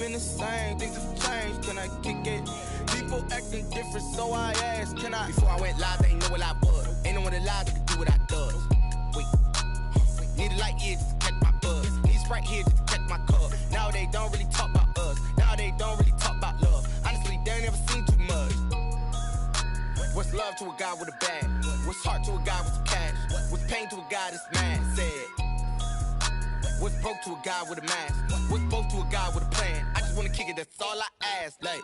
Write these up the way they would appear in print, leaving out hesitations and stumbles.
been the same, things have changed, can I kick it? People acting different, so I asked, can I? Before I went live, they ain't know what I was. Ain't no one alive that could do what I does. Wait, need a light here just to catch my buzz. Need Sprite here just to catch my cup. Now they don't really talk about us. Now they don't really talk about love. Honestly, they ain't never seen too much. What's love to a guy with a bag? What's heart to a guy with some cash? What's pain to a guy that's mad? Said. What's broke to a guy with a mask? What's both to a guy with a plan? I just wanna kick it, that's all I ask. Like,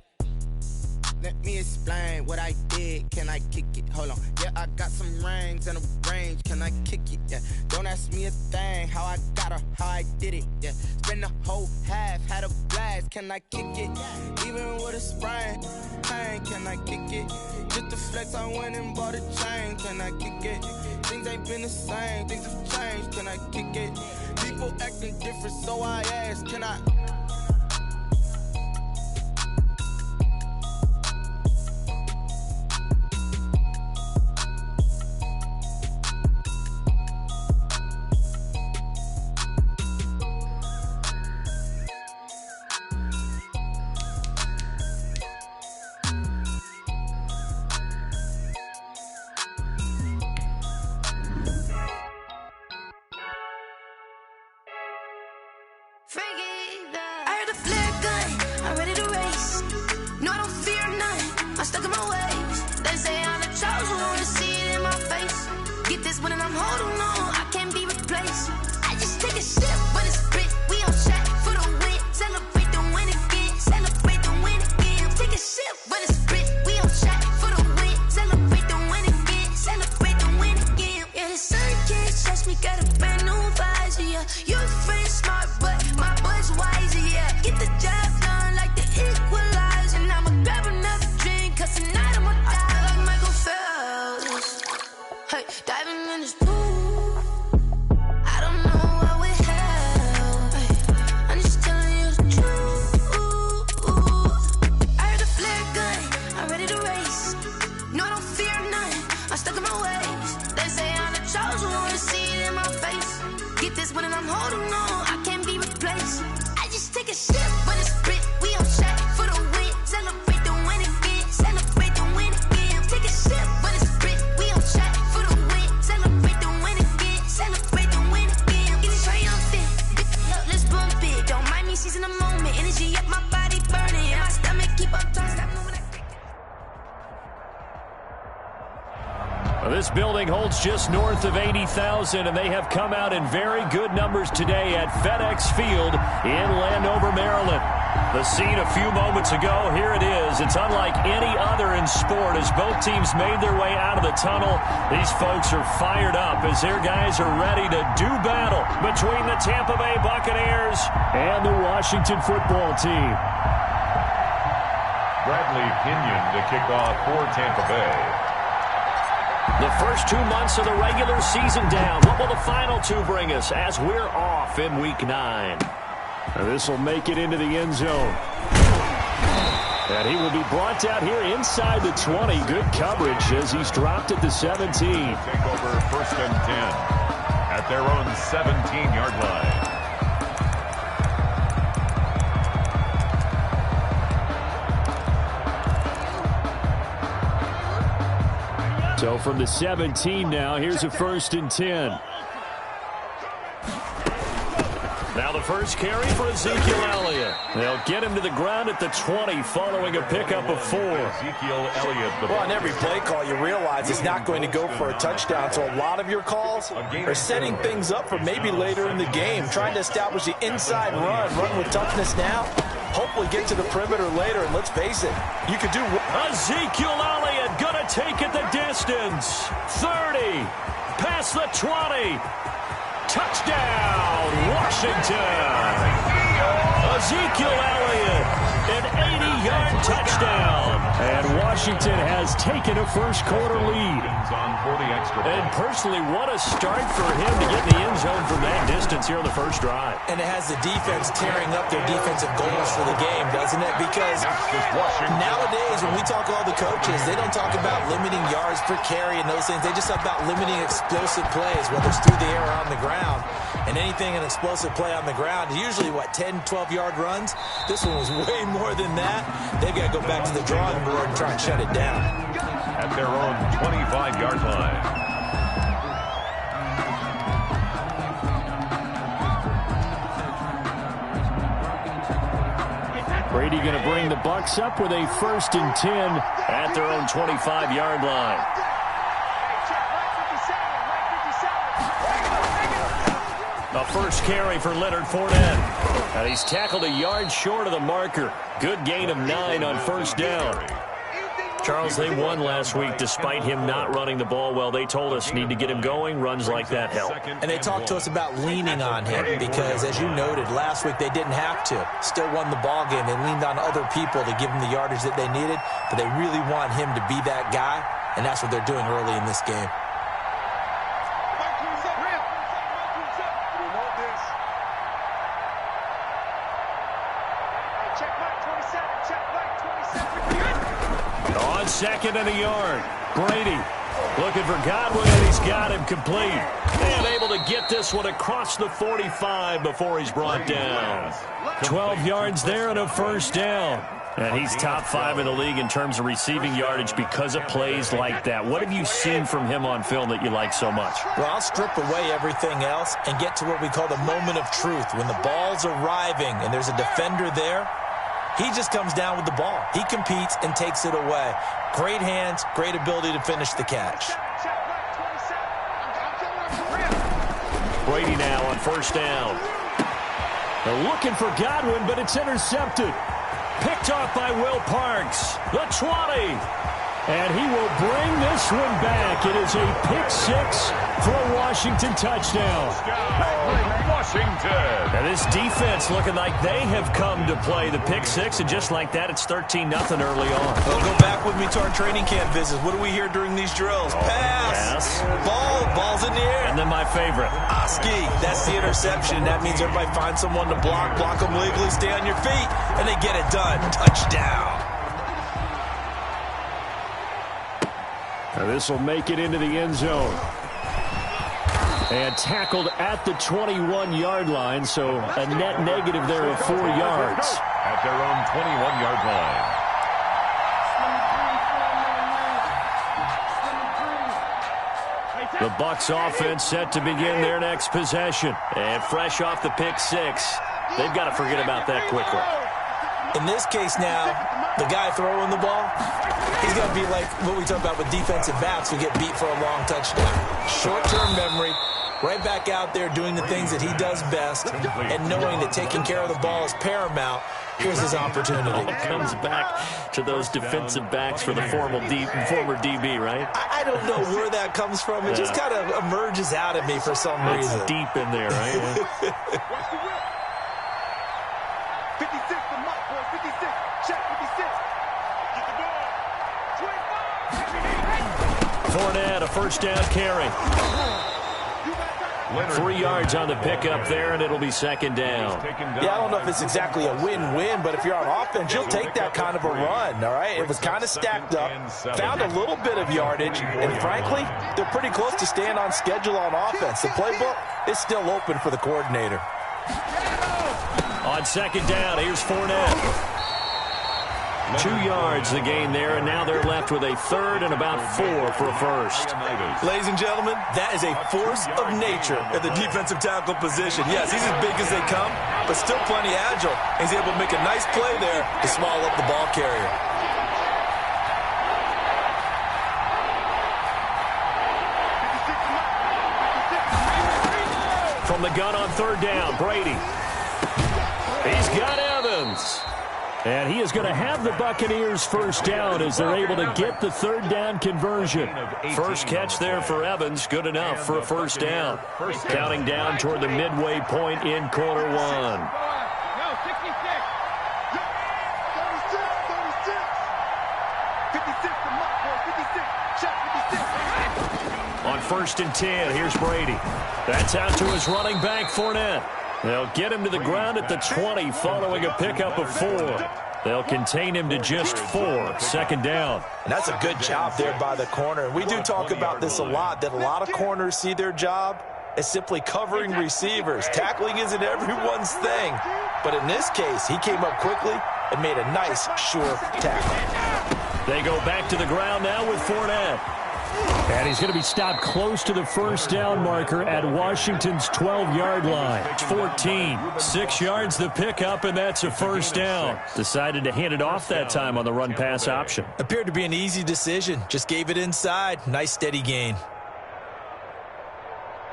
let me explain what I did. Can I kick it? Hold on. Yeah, I got some rings and a range. Can I kick it? Yeah. Don't ask me a thing. How I got her, how I did it. Yeah. Spend the whole half, had a blast. Can I kick it? Even with a sprain, pain. Can I kick it? Just to flex, I went and bought a chain. Can I kick it? Things ain't been the same. Things have changed. Can I kick it? People acting different, so I ask. Can I? This building holds just north of 80,000, and they have come out in very good numbers today at FedEx Field in Landover, Maryland. The scene a few moments ago, here it is. It's unlike any other in sport as both teams made their way out of the tunnel. These folks are fired up as their guys are ready to do battle between the Tampa Bay Buccaneers and the Washington football team. Bradley Pinion to kick off for Tampa Bay. The first 2 months of the regular season down. What will the final two bring us as we're off in Week 9? This will make it into the end zone. And he will be brought down here inside the 20. Good coverage as he's dropped at the 17. Take over 1st and 10 at their own 17-yard line. So from the 17 now, here's a 1st and 10. Now the first carry for Ezekiel Elliott. They'll get him to the ground at the 20 following a pickup of 4. Ezekiel Elliott. Well, on every play call, you realize it's not going to go for a touchdown. So a lot of your calls are setting things up for maybe later in the game, trying to establish the inside run with toughness now. Hopefully get to the perimeter later, and let's face it, you could do... Ezekiel Elliott gonna take it the distance. 30, past the 20. Touchdown, Washington. Ezekiel Elliott, an 80-yard touchdown. And Washington has taken a first-quarter lead. And personally, what a start for him to get in the end zone from that distance here on the first drive. And it has the defense tearing up their defensive goals for the game, doesn't it? Because nowadays, when we talk to all the coaches, they don't talk about limiting yards per carry and those things. They just talk about limiting explosive plays, whether it's through the air or on the ground. And anything an explosive play on the ground is usually, 10, 12-yard runs? This one was way more than that. They've got to go back to the drawing board and try and shut it down. At their own 25-yard line. Brady going to bring the Bucs up with a 1st and 10 at their own 25-yard line. A first carry for Leonard Fournette. And he's tackled a yard short of the marker. Good gain of 9 on 1st down. Charles, they won last week despite him not running the ball well. They told us need to get him going. Runs like that help. And they talked to us about leaning on him because, as you noted, last week they didn't have to. Still won the ball game. They leaned on other people to give them the yardage that they needed, but they really want him to be that guy, and that's what they're doing early in this game. Second and a yard. Brady looking for Godwin, and he's got him complete. And able to get this one across the 45 before he's brought down. 12 yards there and a 1st down. And he's top 5 in the league in terms of receiving yardage because of plays like that. What have you seen from him on film that you like so much? Well, I'll strip away everything else and get to what we call the moment of truth. When the ball's arriving and there's a defender there, he just comes down with the ball. He competes and takes it away. Great hands, great ability to finish the catch. Brady now on 1st down. They're looking for Godwin, but it's intercepted. Picked off by Will Parks. The 20. And he will bring this one back. It is a pick 6 for a Washington touchdown. Washington. And this defense looking like they have come to play the pick 6, and just like that, it's 13-0 early on. Well, go back with me to our training camp visits. What do we hear during these drills? Pass. Ball's in the air. And then my favorite. Oski, that's the interception. That means everybody finds someone to block them legally, stay on your feet, and they get it done. Touchdown. Now this will make it into the end zone. And tackled at the 21-yard line, so a net negative there of 4 yards. At their own 21-yard line. The Bucs offense set to begin their next possession. And fresh off the pick 6, they've got to forget about that quickly. In this case now, the guy throwing the ball, he's going to be like what we talk about with defensive backs who get beat for a long touchdown. Short-term memory, right back out there doing the things that he does best, and knowing that taking care of the ball is paramount. Here's his opportunity. It comes back to those defensive backs for the former DB, right? I don't know where that comes from. It just kind of emerges out of me for some reason. It's deep in there, right? 56 for Mike, boy. 56. Check 56. Get the ball. Fournette, a 1st down carry. 3 yards on the pickup there, and it'll be 2nd down. Yeah, I don't know if it's exactly a win-win, but if you're on offense, you'll take that kind of a run, all right? It was kind of stacked up, found a little bit of yardage, and frankly, they're pretty close to staying on schedule on offense. The playbook is still open for the coordinator. On 2nd down, here's Fournette. 2 yards the gain there, and now they're left with a 3rd and about 4 for a 1st. Ladies and gentlemen, that is a force of nature at the defensive tackle position. Yes, he's as big as they come, but still plenty agile. He's able to make a nice play there to small up the ball carrier. From the gun on 3rd down, Brady. He's got Evans. And he is going to have the Buccaneers 1st down as they're able to get the 3rd down conversion. First catch there for Evans, good enough for a 1st down. Counting down toward the midway point in quarter 1. On 1st and 10, here's Brady. That's out to his running back, Fournette. They'll get him to the ground at the 20 following a pickup of 4. They'll contain him to just 4. 2nd down. And that's a good job there by the corner. And we do talk about this a lot, that a lot of corners see their job is simply covering receivers. Tackling isn't everyone's thing. But in this case, he came up quickly and made a nice, sure tackle. They go back to the ground now with Fournette. And he's going to be stopped close to the first down marker at Washington's 12-yard line. 14, 6 yards the pickup, and that's a first down. Decided to hand it off that time on the run-pass option. Appeared to be an easy decision. Just gave it inside. Nice, steady gain.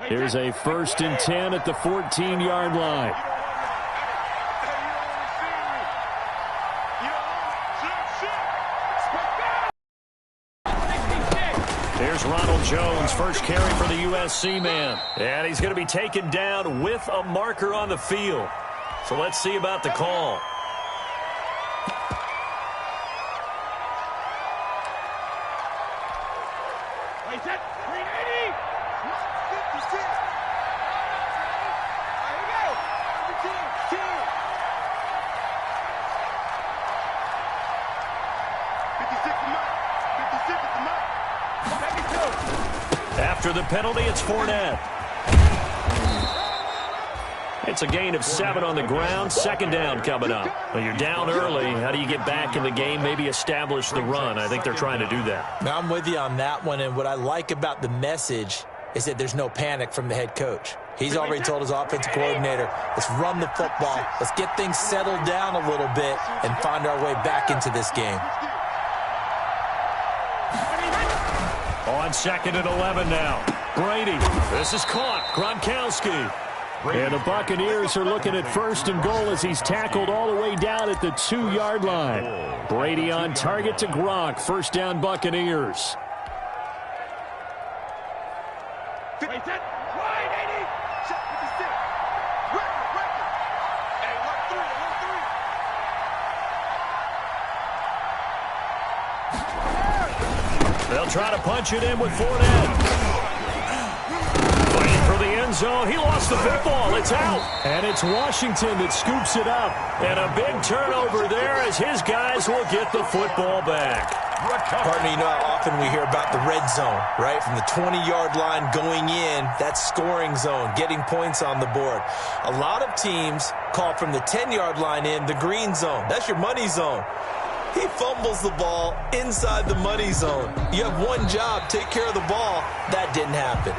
Here's a 1st and 10 at the 14-yard line. Here's Ronald Jones, first carry for the USC man. And he's going to be taken down with a marker on the field. So let's see about the call. After the penalty, it's Fournette. It's a gain of 7 on the ground. 2nd down coming up. Well, you're down early. How do you get back in the game, maybe establish the run? I think they're trying to do that. Now, I'm with you on that one, and what I like about the message is that there's no panic from the head coach. He's already told his offensive coordinator, let's run the football, let's get things settled down a little bit and find our way back into this game. On 2nd and 11 now. Brady. This is caught. Gronkowski. And the Buccaneers are looking at 1st and goal as he's tackled all the way down at the 2-yard line. Brady on target to Gronk. 1st down Buccaneers. They'll try to punch it in with Fournette. Playing for the end zone. He lost the football. It's out. And it's Washington that scoops it up. And a big turnover there as his guys will get the football back. Partner, you know how often we hear about the red zone, right? From the 20-yard line going in, that's scoring zone, getting points on the board. A lot of teams call from the 10-yard line in the green zone. That's your money zone. He fumbles the ball inside the money zone. You have one job, take care of the ball. That didn't happen.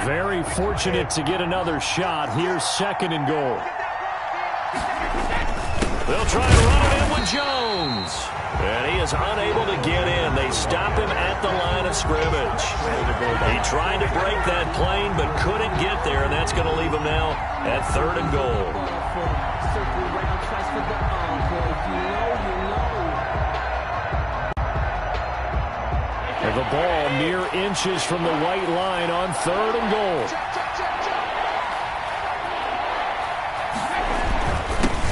Very fortunate to get another shot. Here's 2nd and goal. They'll try to run it in with Jones. And he is unable to get in. They stop him at the line of scrimmage. He tried to break that plane but couldn't get there, and that's going to leave him now at 3rd and goal. And the ball mere inches from the white line on 3rd and goal.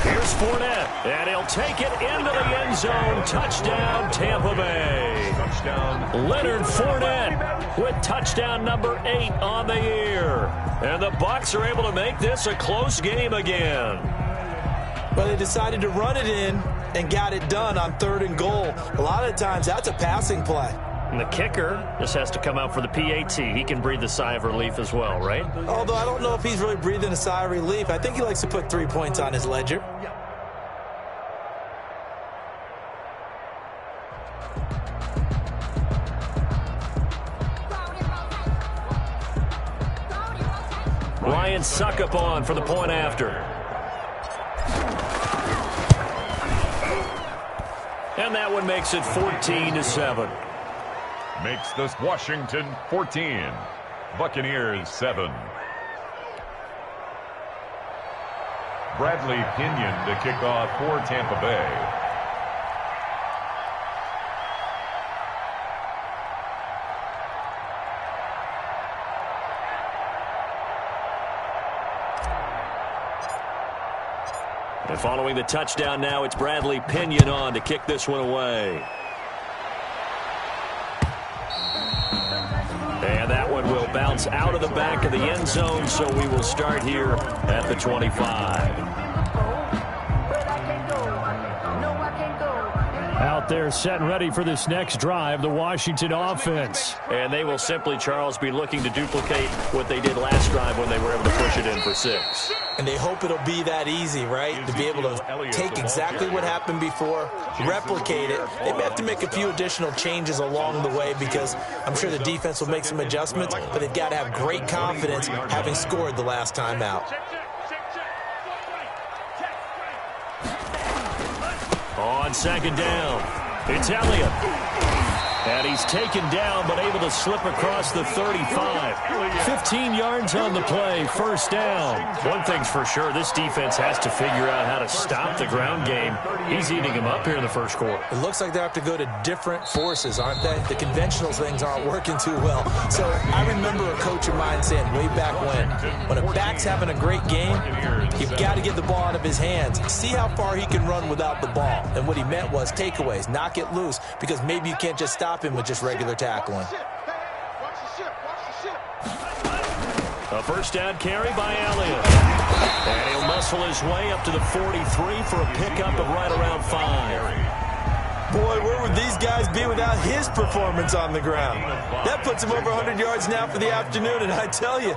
Here's Fournette, and he'll take it into the end zone. Touchdown, Tampa Bay. Touchdown. Leonard Fournette with touchdown number 8 on the year. And the Bucs are able to make this a close game again. Well, they decided to run it in and got it done on 3rd and goal. A lot of times, that's a passing play. And the kicker just has to come out for the PAT. He can breathe a sigh of relief as well, right? Although I don't know if he's really breathing a sigh of relief. I think he likes to put 3 points on his ledger. Ryan Succop on for the point after. And that one makes it 14-7. Makes this Washington 14, Buccaneers 7. Bradley Pinion to kick off for Tampa Bay. And following the touchdown now, it's Bradley Pinion on to kick this one away. And that one will bounce out of the back of the end zone, so we will start here at the 25. Out there set and ready for this next drive, the Washington offense. And they will simply, Charles, be looking to duplicate what they did last drive when they were able to push it in for 6. And they hope it'll be that easy, right? To be able to take exactly what happened before, replicate it. They may have to make a few additional changes along the way because I'm sure the defense will make some adjustments, but they've got to have great confidence having scored the last time out. On second down, it's Elliott. And he's taken down, but able to slip across the 35. 15 yards on the play, first down. One thing's for sure, this defense has to figure out how to stop the ground game. He's eating him up here in the first quarter. It looks like they have to go to different forces, aren't they? The conventional things aren't working too well. So I remember a coach of mine saying way back when a back's having a great game, you've got to get the ball out of his hands. See how far he can run without the ball. And what he meant was takeaways, knock it loose, because maybe you can't just stop him with just regular tackling. A first down carry by Elliott. And he'll muscle his way up to the 43 for a pickup of right around 5. Boy, where would these guys be without his performance on the ground? That puts him over 100 yards now for the afternoon, and I tell you,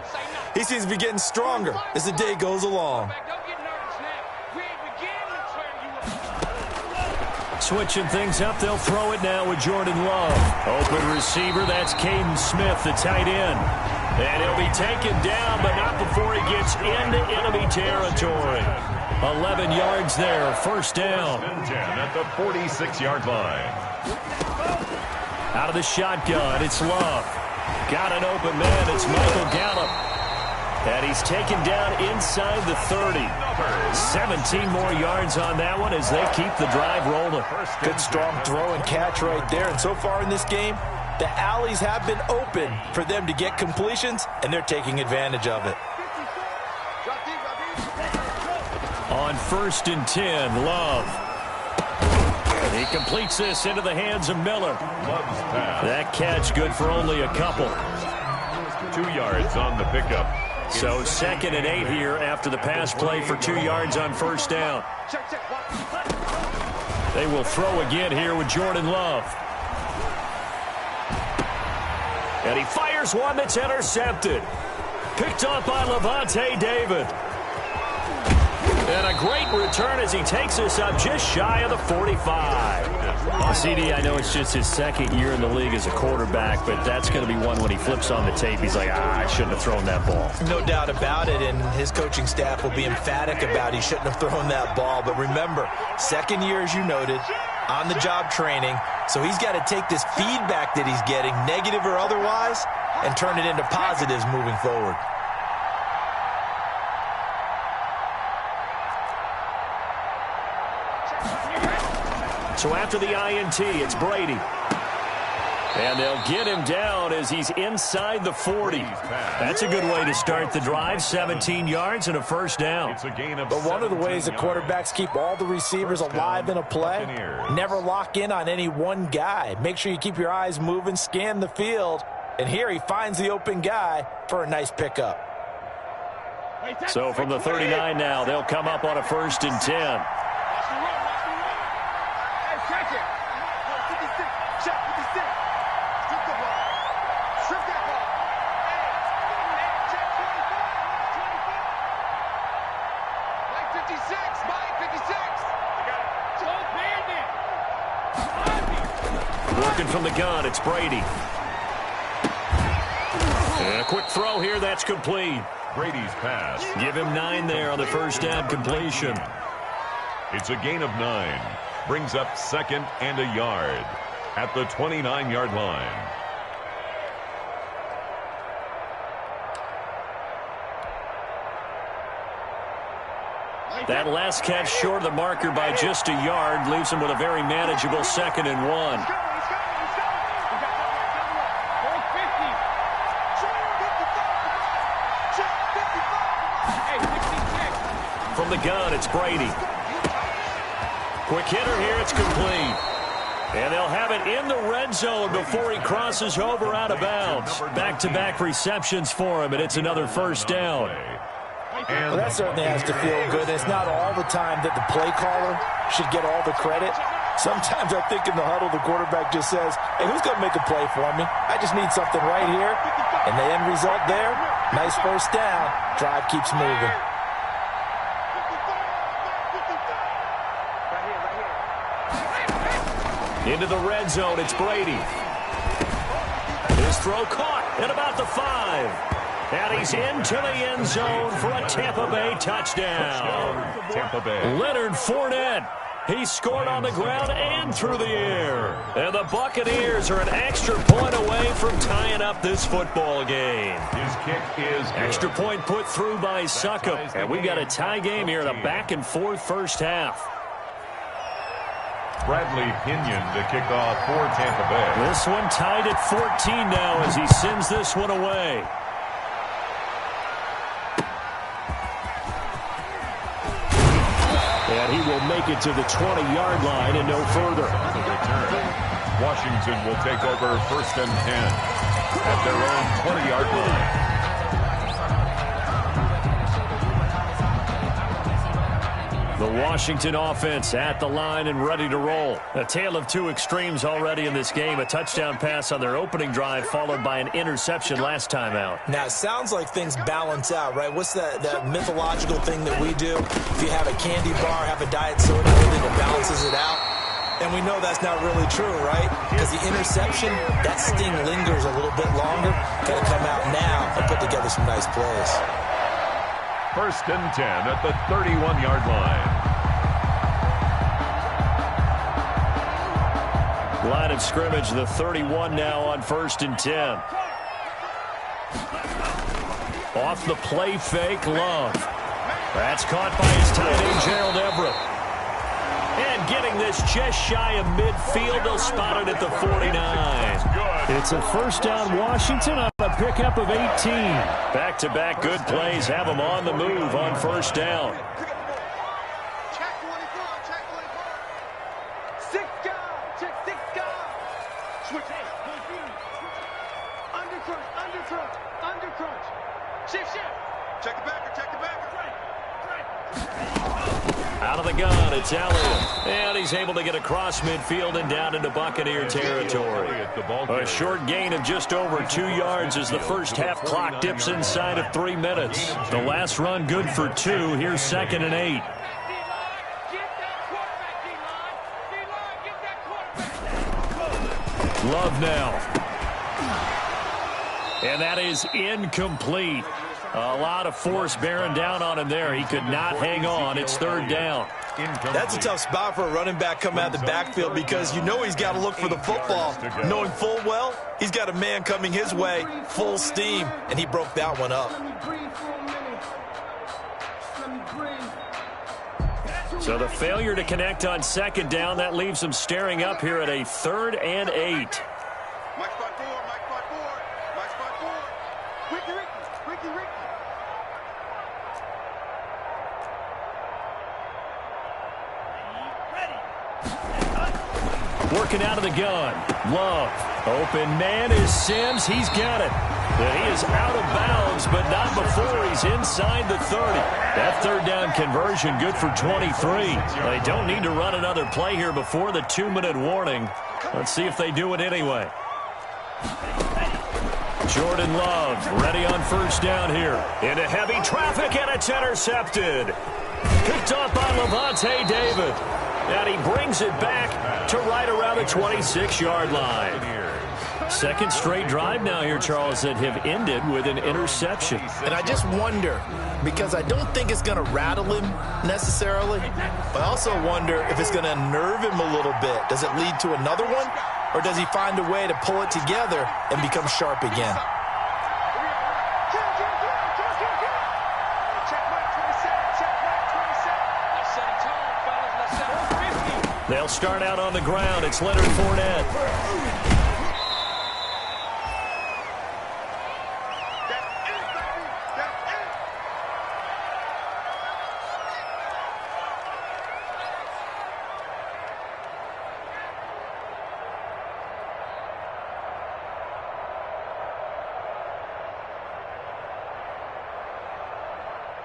he seems to be getting stronger as the day goes along. Switching things up, they'll throw it now with Jordan Love. Open receiver, that's Caden Smith, the tight end. And he'll be taken down, but not before he gets into enemy territory. 11 yards there, first down. At the 46-yard line. Out of the shotgun, it's Love. Got an open man, it's Michael Gallup. And he's taken down inside the 30. 17 more yards on that one as they keep the drive rolling. Good strong throw and catch right there. And so far in this game, the alleys have been open for them to get completions, and they're taking advantage of it. On 1st and 10, Love. He completes this into the hands of Miller. That catch good for only a couple. 2 yards on the pickup. So 2nd and 8 here after the pass play for 2 yards on first down. They will throw again here with Jordan Love. And he fires one that's intercepted. Picked up by Levante David. And a great return as he takes us up just shy of the 45. CD, I know it's just his 2nd year in the league as a quarterback, but that's going to be one when he flips on the tape. He's like, I shouldn't have thrown that ball. No doubt about it, and his coaching staff will be emphatic about he shouldn't have thrown that ball. But remember, 2nd year, as you noted, on-the-job training, so he's got to take this feedback that he's getting, negative or otherwise, and turn it into positives moving forward. So after the INT, it's Brady. And they'll get him down as he's inside the 40. That's a good way to start the drive. 17 yards and a first down. But one of the ways the quarterbacks keep all the receivers alive in a play, never lock in on any one guy. Make sure you keep your eyes moving, scan the field. And here he finds the open guy for a nice pickup. So from the 39 now, they'll come up on a 1st and 10. Working from the gun, it's Brady. And a quick throw here, that's complete. Brady's pass. Give him 9 there on the first down completion. It's a gain of 9. Brings up 2nd and a yard at the 29-yard line. That last catch short of the marker by just a yard leaves him with a very manageable 2nd and 1. From the gun, it's Brady. Quick hitter here. It's complete. And they'll have it in the red zone before he crosses over out of bounds. Back-to-back receptions for him, and it's another first down. Well, that certainly has to feel good. It's not all the time that the play caller should get all the credit. Sometimes I think in the huddle, the quarterback just says, hey, who's going to make a play for me? I just need something right here. And the end result there, nice first down. Drive keeps moving. Into the red zone, it's Brady. His throw caught at about the 5. And he's into the end zone for a Tampa Bay touchdown. Tampa Bay. Leonard Fournette. He scored on the ground and through the air. And the Buccaneers are an extra point away from tying up this football game. His kick is good. Extra point put through by Succop. And we've got a tie game here in a back-and-forth first half. Bradley Pinion to kick off for Tampa Bay. This one tied at 14 now as he sends this one away. And he will make it to the 20-yard line and no further. Washington will take over 1st and 10 at their own 20-yard line. The Washington offense at the line and ready to roll. A tale of two extremes already in this game. A touchdown pass on their opening drive followed by an interception last time out. Now, it sounds like things balance out, right? What's that mythological thing that we do? If you have a candy bar, have a diet soda with it, it balances it out. And we know that's not really true, right? Because the interception, that sting lingers a little bit longer. Got to come out now and put together some nice plays. 1st and 10 at the 31-yard line. Line of scrimmage, the 31 now on 1st and 10. Off the play fake, Love. That's caught by his tight end, Gerald Everett. And getting this just shy of midfield, they'll spot it at the 49. It's a first down, Washington, on a pickup of 18. Back-to-back good plays have them on the move on first down. Out of the gun, it's Elliott. And he's able to get across midfield and down into Buccaneer territory. A short gain of just over 2 yards as the first half clock dips inside of 3 minutes. The last run good for 2. Here's 2nd and 8. Love now. And that is incomplete. A lot of force bearing down on him there. He could not hang on. It's 3rd down. That's a tough spot for a running back coming out of the backfield because you know he's got to look for the football. Knowing full well, he's got a man coming his way, full steam, and he broke that one up. So the failure to connect on 2nd down, that leaves him staring up here at a 3rd and 8. Working out of the gun. Love. Open man is Sims. He's got it. And he is out of bounds, but not before he's inside the 30. That 3rd down conversion good for 23. They don't need to run another play here before the 2-minute warning. Let's see if they do it anyway. Jordan Love ready on first down here. Into heavy traffic, and it's intercepted. Picked off by Levante David. And he brings it back to right around the 26-yard line. 2nd straight drive now here, Charles, that have ended with an interception. And I just wonder, because I don't think it's going to rattle him necessarily, but I also wonder if it's going to unnerve him a little bit. Does it lead to another one, or does he find a way to pull it together and become sharp again? They'll start out on the ground. It's Leonard Fournette.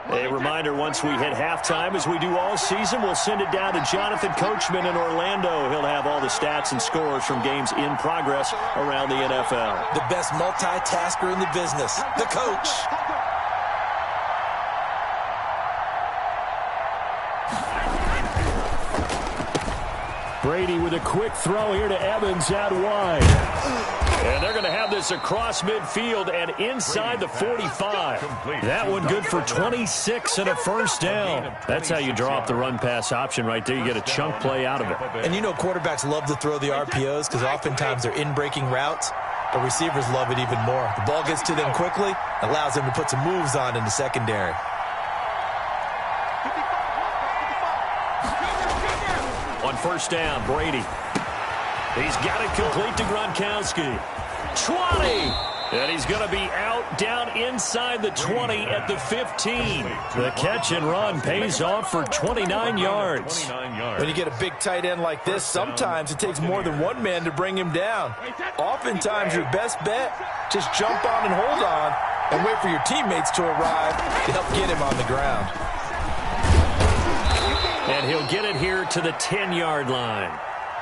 A reminder, once we hit halftime, as we do all season, we'll send it down to Jonathan Coachman in Orlando. He'll have all the stats and scores from games in progress around the NFL. The best multitasker in the business, the coach. Brady with a quick throw here to Evans out wide. And they're going to have this across midfield and inside the 45. That one good for 26 and a first down. That's how you draw up the run-pass option right there. You get a chunk play out of it. And you know quarterbacks love to throw the RPOs because oftentimes they're in-breaking routes, but receivers love it even more. The ball gets to them quickly, allows them to put some moves on in the secondary. On first down, Brady. He's got it complete to Gronkowski. 20! And he's going to be out down inside the 20 at the 15. The catch and run pays off for 29 yards. When you get a big tight end like this, sometimes it takes more than one man to bring him down. Oftentimes, your best bet, just jump on and hold on and wait for your teammates to arrive to help get him on the ground. And he'll get it here to the 10-yard line.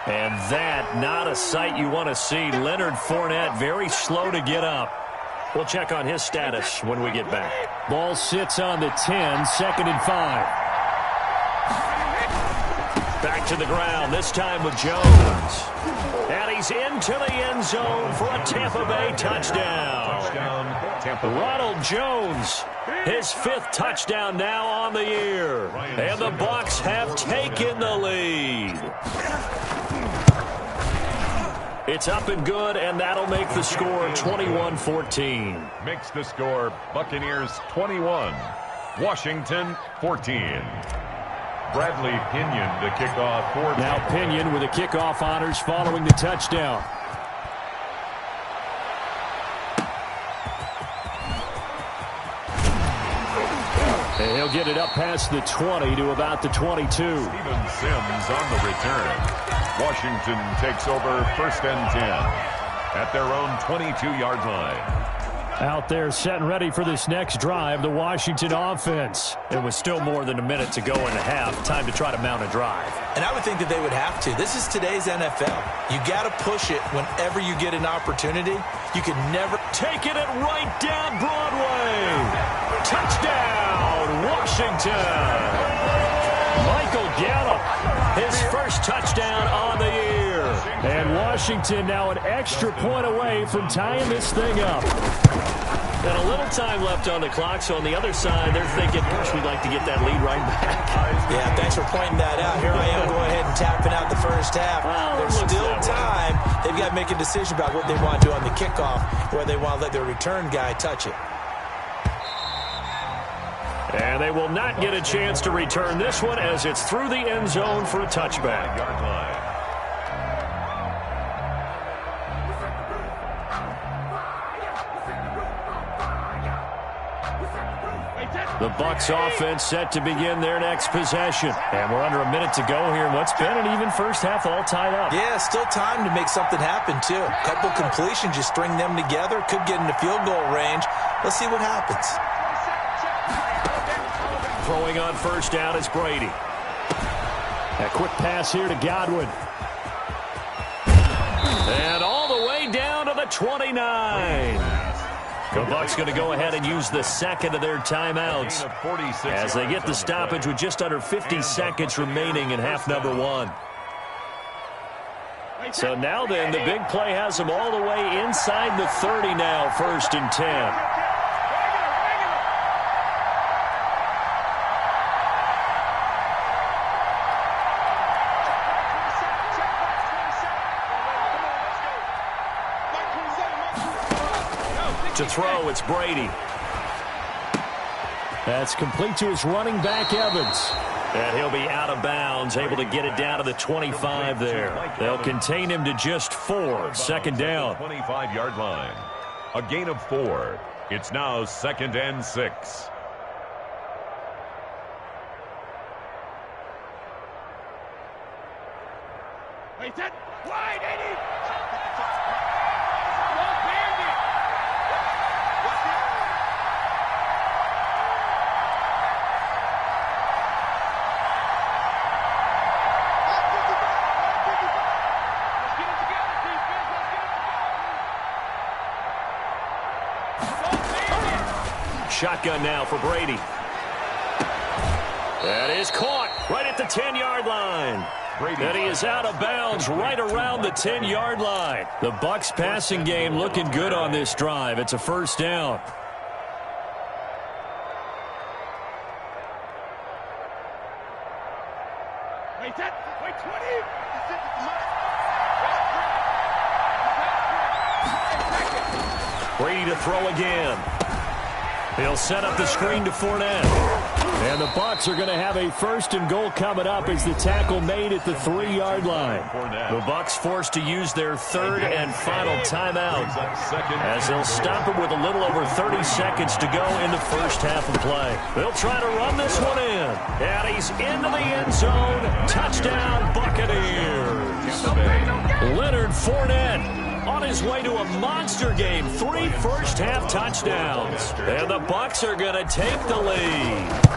And that, not a sight you want to see. Leonard Fournette very slow to get up. We'll check on his status when we get back. Ball sits on the 10, 2nd and 5. Back to the ground, this time with Jones. And he's into the end zone for a Tampa Bay touchdown. Ronald Jones, his 5th touchdown now on the year. And the Bucs have taken the lead. It's up and good, and that'll make the score 21-14. Makes the score Buccaneers 21, Washington 14. Bradley Pinion to kick off for now Pinion with the kickoff honors following the touchdown. And he'll get it up past the 20 to about the 22. Steven Sims on the return. Washington takes over 1st and 10 at their own 22-yard line. Out there set and ready for this next drive, the Washington offense. It was still more than a minute to go in the half. Time to try to mount a drive. And I would think that they would have to. This is today's NFL. You got to push it whenever you get an opportunity. You can never take it right down Broadway. Touchdown, Washington. Michael Gallup, his first touchdown on the year. And Washington now an extra point away from tying this thing up. And a little time left on the clock, so on the other side, they're thinking, gosh, we'd like to get that lead right back. Yeah, thanks for pointing that out. Here I am going ahead and tapping out the first half. There's still time. They've got to make a decision about what they want to do on the kickoff, where they want to let their return guy touch it. And they will not get a chance to return this one as it's through the end zone for a touchback. The Bucs offense set to begin their next possession. And we're under a minute to go here in what's been an even first half all tied up. Yeah, still time to make something happen, too. A couple completions, just string them together. Could get into field goal range. Let's see what happens. Throwing on first down is Brady. A quick pass here to Godwin. And all the way down to the 29. The Bucs going to go ahead and use the second of their timeouts as they get the stoppage with just under 50 seconds remaining in half number 1. So now then, the big play has them all the way inside the 30 now, 1st and 10. To throw, it's Brady. That's complete to his running back, Evans. And he'll be out of bounds, able to get it down to the 25 there. They'll contain him to just 4, 2nd down. 25-yard line. A gain of 4. It's now 2nd and 6. shotgun now for Brady. That is caught right at the 10-yard line. And he is out of bounds right around the 10-yard line. The Bucs passing game looking good on this drive. It's a first down. Wait 20. Brady to throw again. He'll set up the screen to Fournette. And the Bucs are going to have a first and goal coming up as the tackle made at the 3-yard line. The Bucs forced to use their third and final timeout as they'll stop it with a little over 30 seconds to go in the first half of play. They'll try to run this one in. And he's into the end zone. Touchdown, Buccaneers. Leonard Fournette on his way to a monster game. 3 first-half touchdowns. And the Bucs are going to take the lead.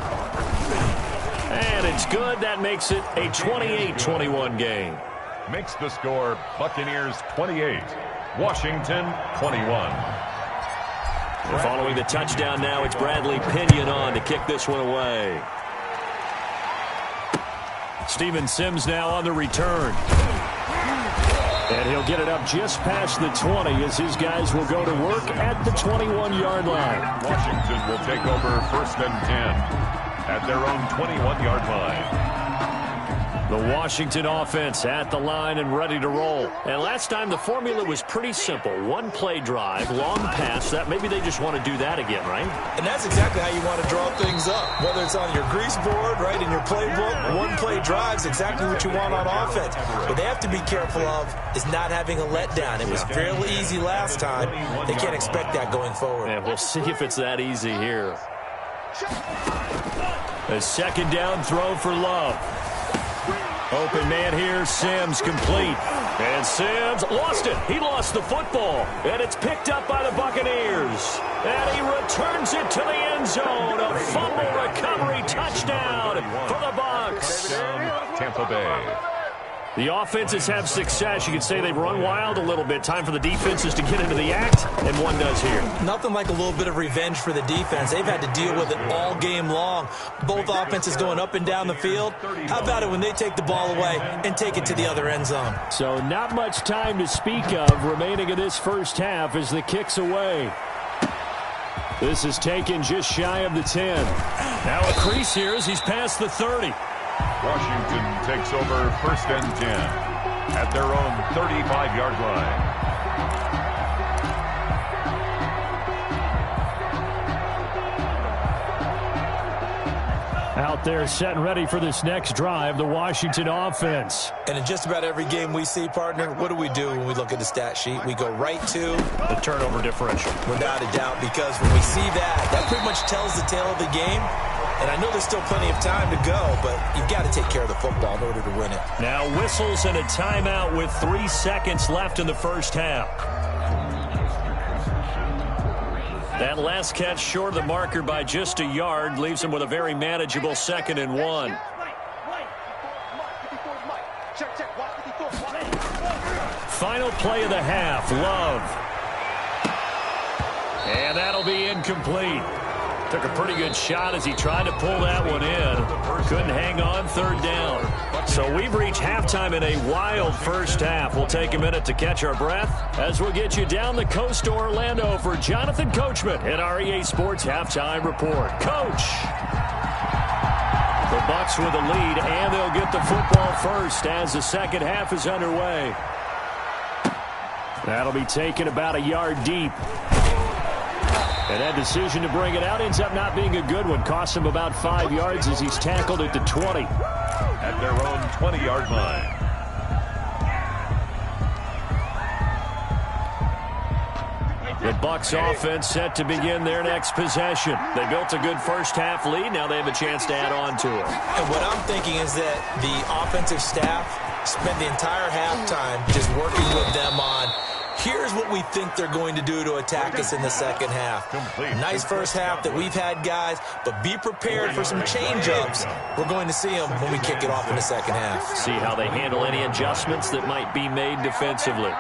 And it's good. That makes it a 28-21 game. Makes the score Buccaneers 28, Washington 21. And following the touchdown now, it's Bradley Pinion on to kick this one away. Steven Sims now on the return. And he'll get it up just past the 20 as his guys will go to work at the 21-yard line. Washington will take over first and 10 at their own 21-yard line. The Washington offense at the line and ready to roll. And last time the formula was pretty simple. One play drive, long pass. That maybe they just want to do that again, right? And that's exactly how you want to draw things up. Whether it's on your grease board, right, in your playbook, one play drive is exactly what you want on offense. What they have to be careful of is not having a letdown. It was fairly easy last time. They can't expect that going forward. And we'll see if it's that easy here. A second down throw for Love. Open man here, Sims complete. And Sims lost it. He lost the football. And it's picked up by the Buccaneers. And he returns it to the end zone. A fumble recovery touchdown for the Bucs. Tampa Bay. The offenses have success. You could say they've run wild a little bit. Time for the defenses to get into the act, and one does here. Nothing like a little bit of revenge for the defense. They've had to deal with it all game long. Both offenses going up and down the field. How about it when they take the ball away and take it to the other end zone? So not much time to speak of remaining in this first half as the kick's away. This is taken just shy of the 10. Now a crease here as he's past the 30. Washington takes over first and 10 at their own 35-yard line. Out there set and ready for this next drive, the Washington offense. And in just about every game we see, partner, what do when we look at the stat sheet? We go right to the turnover differential. Without a doubt, because when we see that pretty much tells the tale of the game. And I know there's still plenty of time to go, but you've got to take care of the football in order to win it. Now whistles and a timeout with 3 seconds left in the first half. That last catch short of the marker by just a yard leaves him with a very manageable 2nd and 1. Final play of the half, Love. And that'll be incomplete. Took a pretty good shot as he tried to pull that one in. Couldn't hang on, 3rd down. So we've reached halftime in a wild first half. We'll take a minute to catch our breath as we'll get you down the coast to Orlando for Jonathan Coachman at our EA Sports Halftime Report. Coach! The Bucs with a lead, and they'll get the football first as the second half is underway. That'll be taken about a yard deep. And that decision to bring it out ends up not being a good one. Cost him about 5 yards as he's tackled at the 20. At their own 20-yard line. The Bucs offense set to begin their next possession. They built a good first half lead. Now they have a chance to add on to it. And what I'm thinking is that the offensive staff spent the entire halftime just working with them on here's what we think they're going to do to attack us in the second half. Nice first half that we've had, guys, but be prepared for some change-ups. We're going to see them when we kick it off in the second half. See how they handle any adjustments that might be made defensively.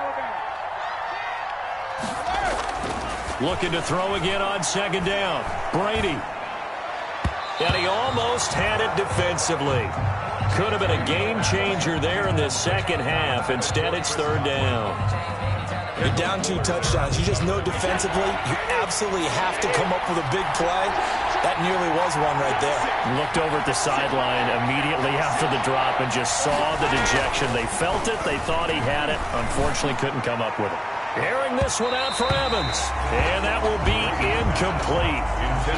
Looking to throw again on second down. Brady. And he almost had it defensively. Could have been a game changer there in this second half. Instead, it's third down. You're down 2 touchdowns. You just know defensively you absolutely have to come up with a big play. That nearly was one right there. Looked over at the sideline immediately after the drop and just saw the dejection. They felt it. They thought he had it. Unfortunately, couldn't come up with it. Airing this one out for Evans. And that will be incomplete.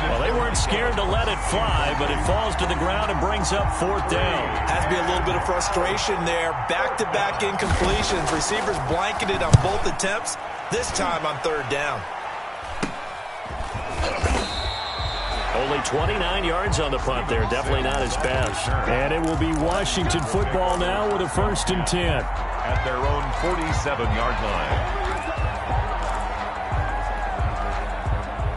Well, they weren't scared to let it fly, but it falls to the ground and brings up fourth down. Has to be a little bit of frustration there. Back-to-back incompletions. Receivers blanketed on both attempts. This time on third down. Only 29 yards on the punt there. Definitely not his best. And it will be Washington football now with a 1st and 10. At their own 47-yard line.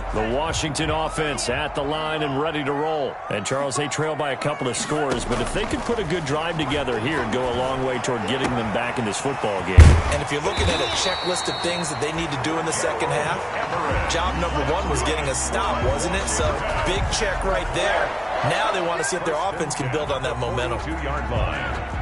The Washington offense at the line and ready to roll. And, Charles, they trail by a couple of scores, but if they could put a good drive together here and go a long way toward getting them back in this football game. And if you're looking at a checklist of things that they need to do in the second half, job number 1 was getting a stop, wasn't it? So, big check right there. Now they want to see if their offense can build on that momentum. 2-yard line.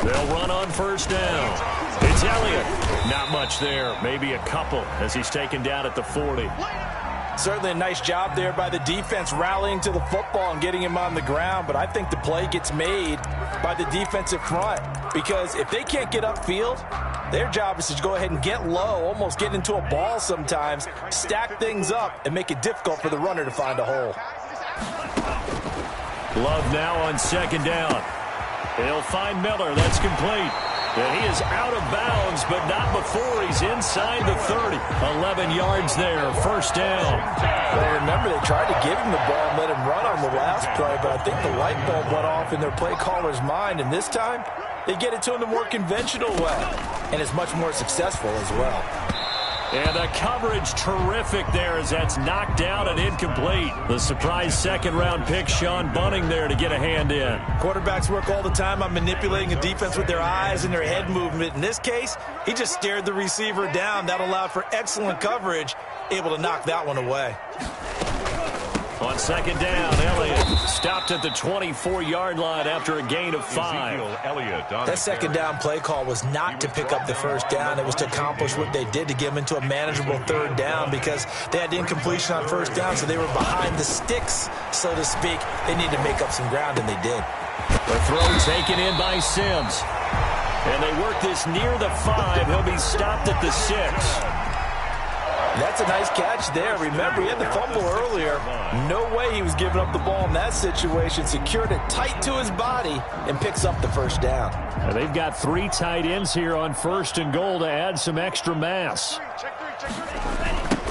They'll run on first down. It's Elliott. Not much there. Maybe a couple as he's taken down at the 40. Certainly a nice job there by the defense rallying to the football and getting him on the ground, but I think the play gets made by the defensive front because if they can't get upfield, their job is to go ahead and get low, almost get into a ball sometimes, stack things up, and make it difficult for the runner to find a hole. Love now on second down. He'll find Miller. That's complete. And he is out of bounds, but not before he's inside the 30. 11 yards there, first down. Well, remember, they tried to give him the ball and let him run on the last play, but I think the light bulb went off in their play caller's mind, and this time they get it to him the more conventional way, and it's much more successful as well. And the coverage terrific there as that's knocked down and incomplete. The surprise second-round pick, Sean Bunting, there to get a hand in. Quarterbacks work all the time on manipulating a defense with their eyes and their head movement. In this case, he just stared the receiver down. That allowed for excellent coverage, able to knock that one away. On second down, Elliott stopped at the 24-yard line after a gain of 5. That second down play call was not to pick up the first down. It was to accomplish what they did to get them into a manageable third down because they had incompletion on first down, so they were behind the sticks, so to speak. They needed to make up some ground, and they did. The throw taken in by Sims. And they work this near the 5. He'll be stopped at the 6. That's a nice catch there. Remember, he had the fumble earlier. No way he was giving up the ball in that situation. Secured it tight to his body and picks up the first down. Now they've got 3 tight ends here on 1st and goal to add some extra mass.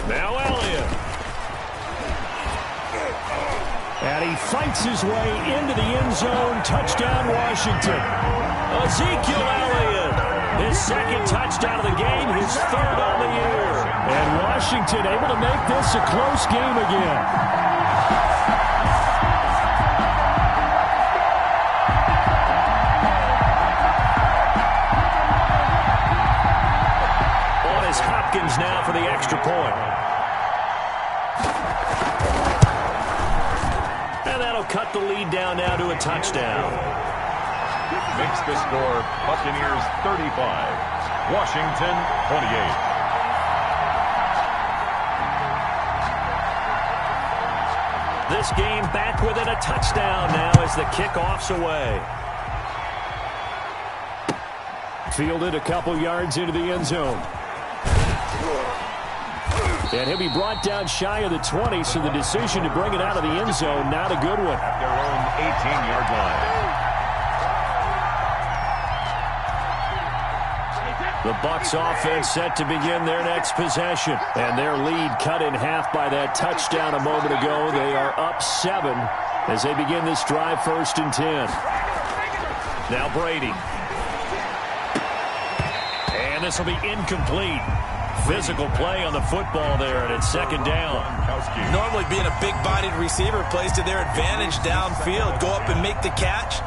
Now Elliott. And he fights his way into the end zone. Touchdown, Washington. Ezekiel Elliott. His second touchdown of the game, his 3rd on the year. And Washington able to make this a close game again. On is Hopkins now for the extra point. And that'll cut the lead down now to a touchdown. Makes the score Buccaneers 35, Washington 28. This game back within a touchdown now as the kickoff's away. Fielded a couple yards into the end zone. And he'll be brought down shy of the 20, so the decision to bring it out of the end zone, not a good one. At their own 18-yard line. The Bucs offense set to begin their next possession. And their lead cut in half by that touchdown a moment ago. They are up 7 as they begin this drive, 1st and 10. Now Brady. And this will be incomplete. physical play on the football there, and it's second down. Normally being a big-bodied receiver plays to their advantage downfield. Go up and make the catch,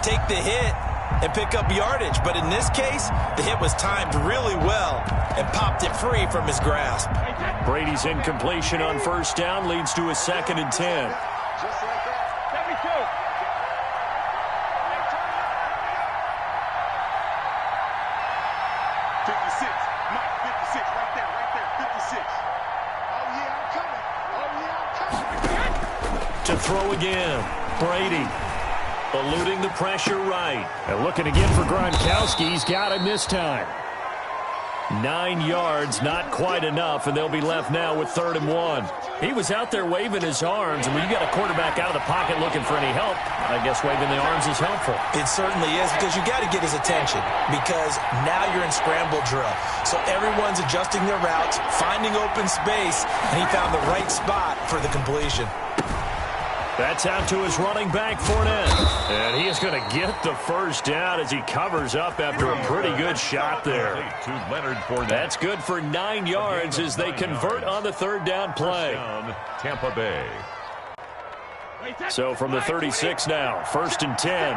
take the hit, and pick up yardage. But in this case, the hit was timed really well and popped it free from his grasp. Brady's incompletion on first down leads to a 2nd and 10. To throw again, Brady eluding the pressure right. And looking again for Gronkowski. He's got him this time. 9 yards, not quite enough, and they'll be left now with 3rd and 1. He was out there waving his arms, and when you got a quarterback out of the pocket looking for any help, I guess waving the arms is helpful. It certainly is, because you got to get his attention, because now you're in scramble drill. So everyone's adjusting their routes, finding open space, and he found the right spot for the completion. That's out to his running back, Fournette. And he is going to get the first down as he covers up after a pretty good shot there. That's good for 9 yards as they convert on the 3rd down play. Tampa Bay. So from the 36 now, 1st and 10.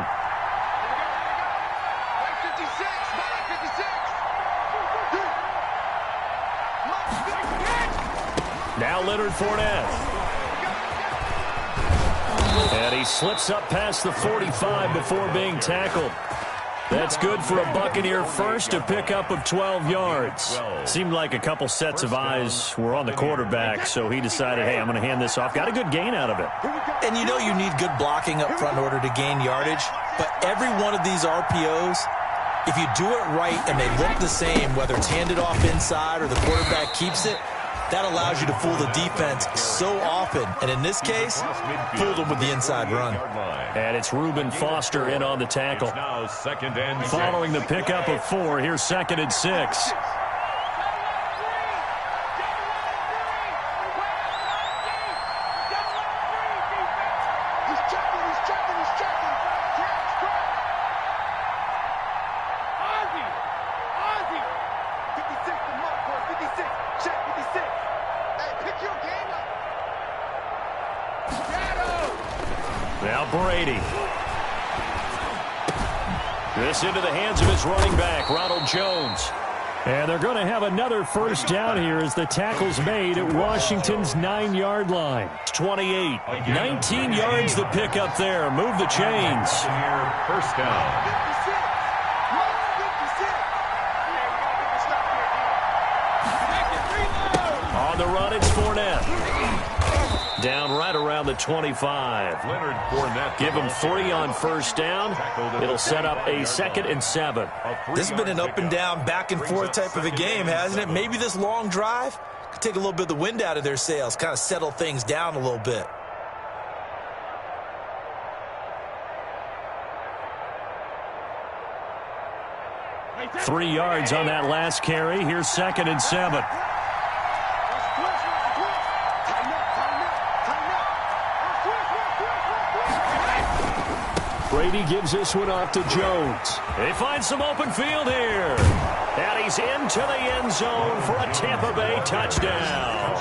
Now Leonard Fournette. And he slips up past the 45 before being tackled. That's good for a Buccaneer first, a pickup of 12 yards. Seemed like a couple sets of eyes were on the quarterback, so he decided, hey, I'm going to hand this off. Got a good gain out of it. And you know you need good blocking up front in order to gain yardage, but every one of these RPOs, if you do it right and they look the same, whether it's handed off inside or the quarterback keeps it, that allows you to fool the defense so often. And in this case, fooled them with the inside run. And it's Reuben Foster in on the tackle. Now 2nd and 6. Following the pickup of 4, here's 2nd and 6. Now Brady. This into the hands of his running back, Ronald Jones. And they're going to have another first down here as the tackle's made at Washington's 9-yard line. 28. 19 yards the pickup there. Move the chains. First down. On the run, it's Fournette. Down right around the 25. Leonard Fournette. Give him 3 on first down. It'll set up a 2nd and 7. This has been an up and down, back and forth type of a game, hasn't it? Maybe this long drive could take a little bit of the wind out of their sails, kind of settle things down a little bit. Three yards on that last carry. Here's 2nd and 7. Brady gives this one off to Jones. They find some open field here. And he's into the end zone for a Tampa Bay touchdown.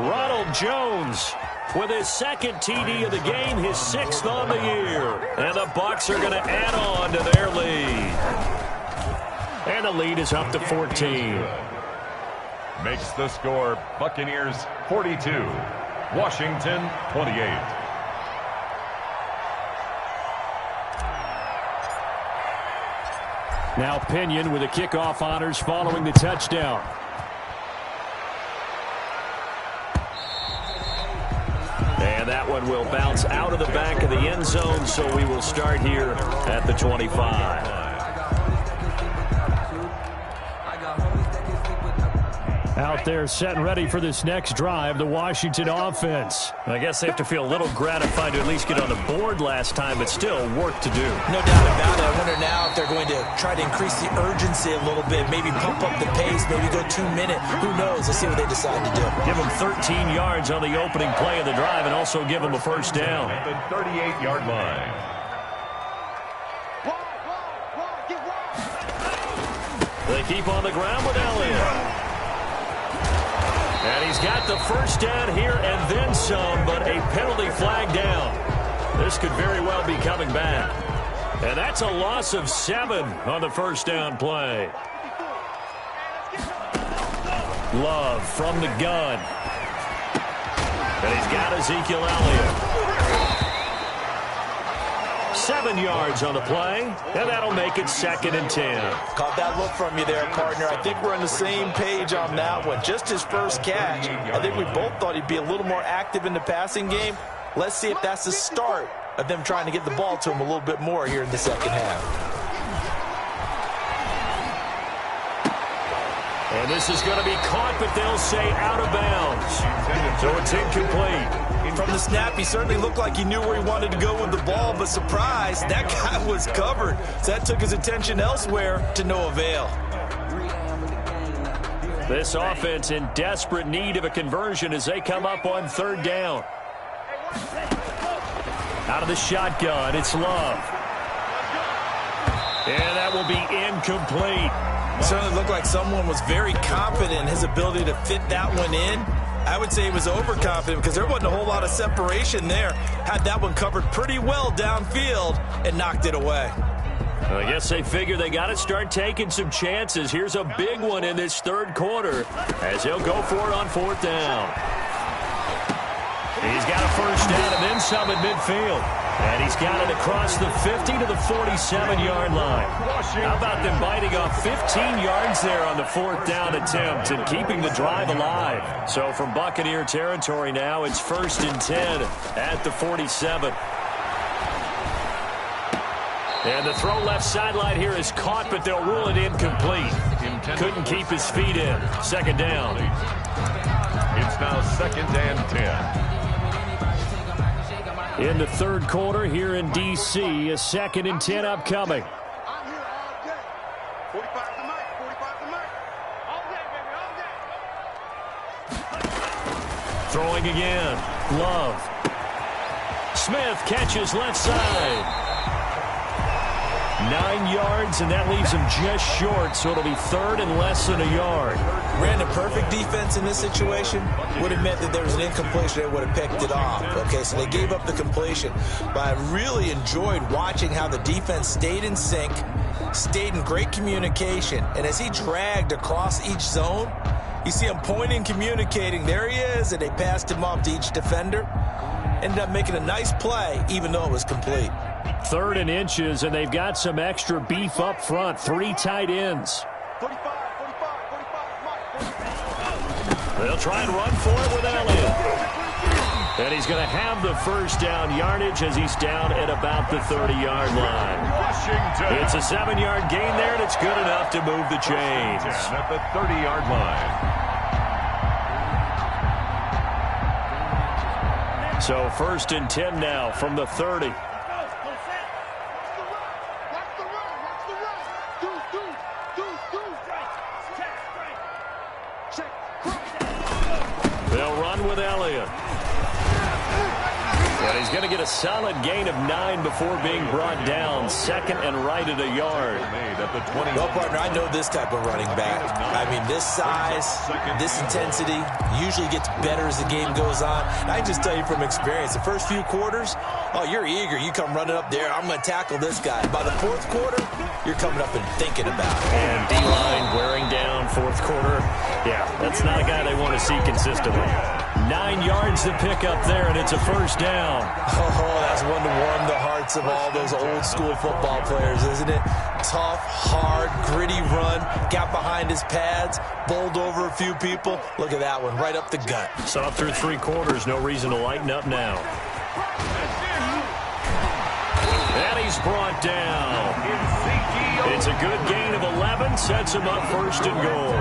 Ronald Jones with his 2nd TD of the game, his 6th on the year. And the Bucs are going to add on to their lead. And the lead is up to 14. Makes the score Buccaneers 42, Washington 28. Now Pinion with the kickoff honors following the touchdown. And that one will bounce out of the back of the end zone, so we will start here at the 25. Out there set and ready for this next drive, the Washington offense. I guess they have to feel a little gratified to at least get on the board last time, but still work to do. No doubt about it. I wonder now if they're going to try to increase the urgency a little bit, maybe pump up the pace, maybe go 2-minute. Who knows? Let's see what they decide to do. Give them 13 yards on the opening play of the drive and also give them a first down. At the 38-yard line. They keep on the ground with Elliott. And he's got the first down here and then some, but a penalty flag down. This could very well be coming back. And that's a loss of 7 on the first down play. Love from the gun. And he's got Ezekiel Elliott. 7 yards on the play, and that'll make it 2nd and 10. Caught that look from you there, partner. I think we're on the same page on that one. Just his first catch. I think we both thought he'd be a little more active in the passing game. Let's see if that's the start of them trying to get the ball to him a little bit more here in the second half. And this is going to be caught, but they'll say out of bounds. So it's incomplete. From the snap, he certainly looked like he knew where he wanted to go with the ball, but surprise, that guy was covered. So that took his attention elsewhere to no avail. This offense in desperate need of a conversion as they come up on 3rd down. Out of the shotgun, it's Love. And that will be incomplete. It certainly looked like someone was very confident in his ability to fit that one in. I would say he was overconfident because there wasn't a whole lot of separation there. Had that one covered pretty well downfield and knocked it away. I guess they figure they got to start taking some chances. Here's a big one in this 3rd quarter as he'll go for it on 4th down. He's got a first down and then some at midfield. And he's got it across the 50 to the 47-yard line. How about them biting off 15 yards there on the 4th down attempt and keeping the drive alive? So from Buccaneer territory now, it's 1st and 10 at the 47. And the throw left sideline here is caught, but they'll rule it incomplete. Couldn't keep his feet in. 2nd down. It's now 2nd and 10. In the 3rd quarter here in D.C., a 2nd and 10 upcoming. Throwing again. Love. Smith catches left side. 9 yards, and that leaves him just short, so it'll be 3rd and less than a yard. Ran a perfect defense in this situation. Would have meant that there was an incompletion. They would have picked it off. Okay, so they gave up the completion. But I really enjoyed watching how the defense stayed in sync, stayed in great communication, and as he dragged across each zone, you see him pointing, communicating. There he is, and they passed him off to each defender. Ended up making a nice play, even though it was complete. 3rd and inches, and they've got some extra beef up front. 3 tight ends. They'll try and run for it with Elliott. And he's going to have the first down yardage as he's down at about the 30-yard line. It's a 7-yard gain there, and it's good enough to move the chains. At the 30-yard line. So 1st and 10 now from the 30. They'll run with Elliott. And he's going to get a solid gain of 9 before being brought down. 2nd and right at a yard. Well, partner, I know this type of running back. I mean, this size, this intensity usually gets better as the game goes on. And I can just tell you from experience, the first few quarters, oh, you're eager. You come running up there, I'm going to tackle this guy. By the 4th quarter, you're coming up and thinking about it. And D-line wearing down 4th quarter. Yeah, that's not a guy they want to see consistently. 9 yards to pick up there, and it's a first down. Oh, that's one to warm the hearts of all those old school football players, isn't it? Tough, hard, gritty run, got behind his pads, bowled over a few people. Look at that one, right up the gut. Saw through 3 quarters, no reason to lighten up now. And he's brought down. It's a good gain of 11, sets him up 1st and goal.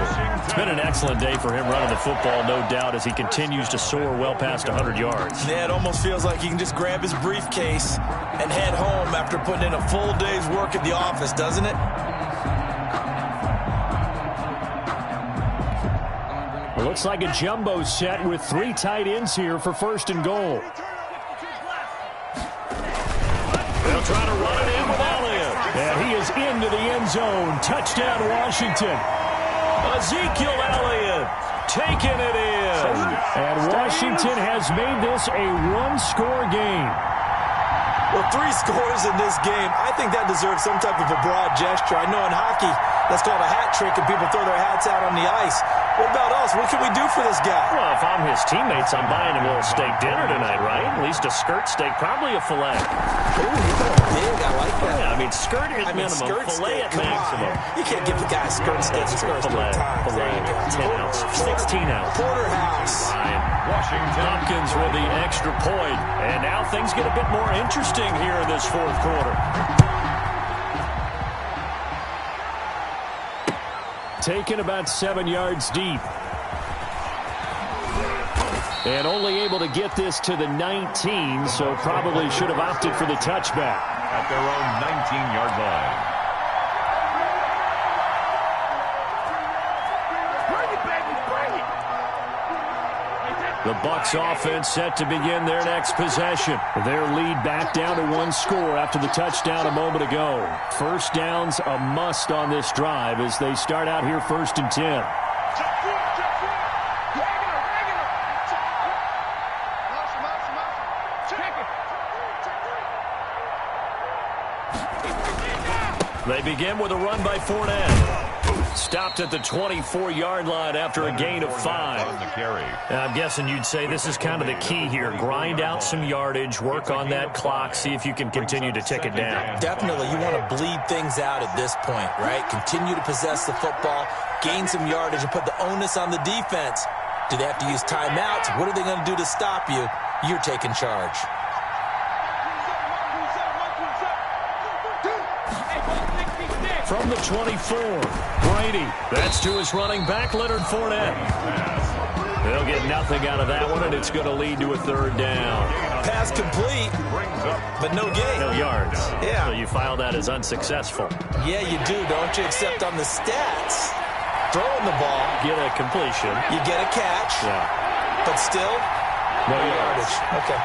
It's been an excellent day for him running the football, no doubt, as he continues to soar well past 100 yards. Yeah, it almost feels like he can just grab his briefcase and head home after putting in a full day's work at the office, doesn't it? It looks like a jumbo set with 3 tight ends here for 1st and goal. They'll try to run it in with Elliott. And he is into the end zone. Touchdown, Washington. Ezekiel Elliott taking it in. And Washington has made this a one-score game. Well, 3 scores in this game. I think that deserves some type of a broad gesture. I know in hockey, that's called a hat trick, and people throw their hats out on the ice. What about us? What can we do for this guy? Well, if I'm his teammates, I'm buying him a little steak dinner tonight, right? At least a skirt steak, probably a filet. Ooh, you're going big. I like that. Yeah, I mean, skirt at minimum, skirt filet steak. at maximum. You can't give the guy a skirt steak. Filet, 10 ounce, 16 ounce. Porterhouse. Washington. Hopkins with the extra point. And now things get a bit more interesting here in this fourth quarter. Taken about 7 yards deep. And only able to get this to the 19, so probably should have opted for the touchback. At their own 19-yard line. The Bucs offense set to begin their next possession. Their lead back down to 1 score after the touchdown a moment ago. First down's a must on this drive as they start out here 1st and 10. They begin with a run by Fournette. Stopped at the 24-yard line after a gain of 5. I'm guessing you'd say this is kind of the key here. Grind out some yardage, work on that clock, see if you can continue to tick it down. Definitely, you want to bleed things out at this point, right? Continue to possess the football, gain some yardage, and put the onus on the defense. Do they have to use timeouts? What are they going to do to stop you? You're taking charge. From the 24, Brady. That's to his running back, Leonard Fournette. They'll get nothing out of that one, and it's going to lead to a 3rd down. Pass complete, but no gain. No yards. Yeah. So you file that as unsuccessful. Yeah, you do, don't you? Except on the stats, throwing the ball. Get a completion. You get a catch. Yeah. But still, no yardage. Okay.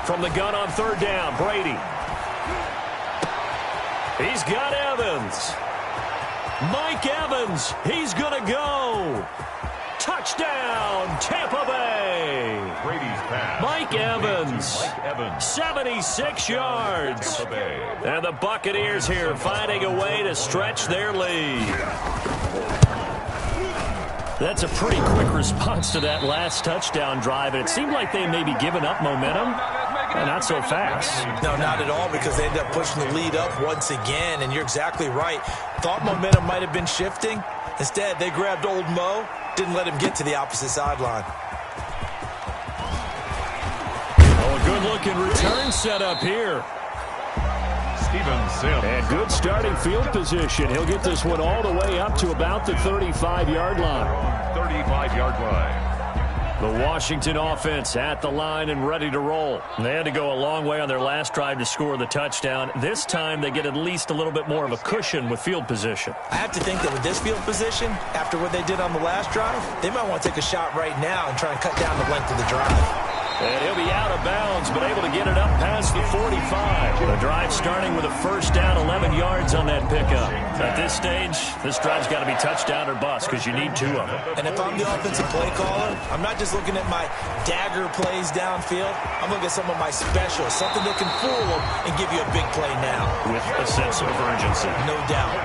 From the gun on 3rd down, Brady. He's got Evans. Mike Evans, he's going to go. Touchdown, Tampa Bay. Brady's pass. Mike Evans, 76 yards. And the Buccaneers here finding a way to stretch their lead. That's a pretty quick response to that last touchdown drive, and it seemed like they may be giving up momentum. Not so fast. No, not at all, because they end up pushing the lead up once again, and you're exactly right. Thought momentum might have been shifting. Instead, they grabbed old Mo, didn't let him get to the opposite sideline. Oh, a good-looking return set up here. Steven Sims. And good starting field position. He'll get this one all the way up to about the 35-yard line. 35-yard line. The Washington offense at the line and ready to roll. They had to go a long way on their last drive to score the touchdown. This time they get at least a little bit more of a cushion with field position. I have to think that with this field position, after what they did on the last drive, they might want to take a shot right now and try and cut down the length of the drive. And he'll be out of bounds, but able to get it up past the 45. The drive starting with a 1st down, 11 yards on that pickup. At this stage, this drive's got to be touchdown or bust because you need 2 of them. And if I'm the offensive play caller, I'm not just looking at my dagger plays downfield. I'm looking at some of my specials, something that can fool them and give you a big play now. With a sense of urgency. No doubt.